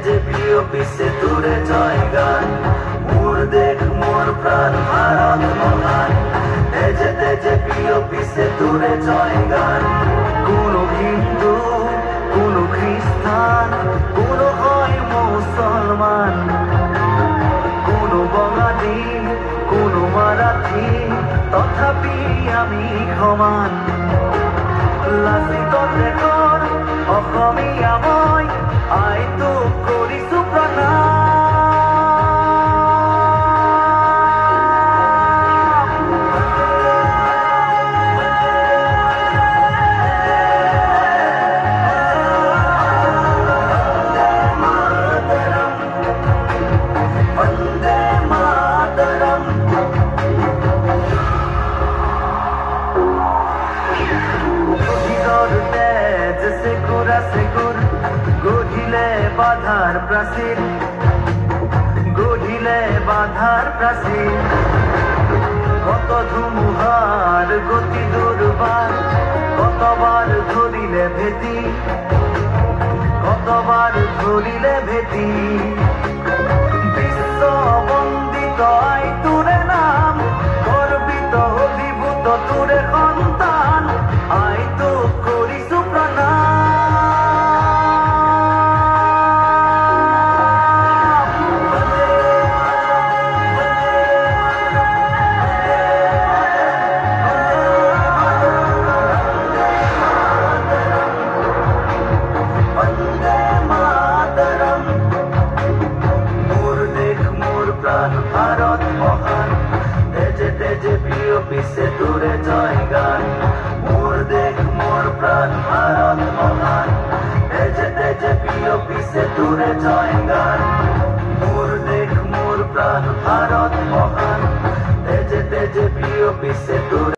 তেজে প্রিয় পিছে দূরে জয় গান মোর দেখ মোর প্রাণ ভারত মহান তেজে তেজে প্রিয় পিছে দূরে জয় গান কোনো হিন্দু কোনো খ্রিস্টান কোনো হয় মুসলমান কোনো বঙালী কোনো মারাঠী তথাপি আমি সমান লাচিত দেশৰ অসমীয়া মই আইতো কৰিছো প্ৰণাম বন্দে মাতৰম গঢ়িলে বাধাৰ প্ৰাচীৰ কত ধুমুহাৰ গতি দুৰ্বাৰ কতবাৰ ধৰিলে ভেটি বিশ্ব বন্দিত আইতোৰে নাম গৰ্বিত অভিভূত তোৰে সন্তান আইতো কৰিছো প্ৰণাম ভারত মহান তেজে তেজে প্রিয় পিছে দূরে জয় গান মোর দেখ মোর প্রাণ ভারত মহান তেজে তেজে প্রিয় পিছে দূরে জয় গান মোর দেখ মোর প্রাণ ভারত মহান তেজে তেজে প্রিয় পিছে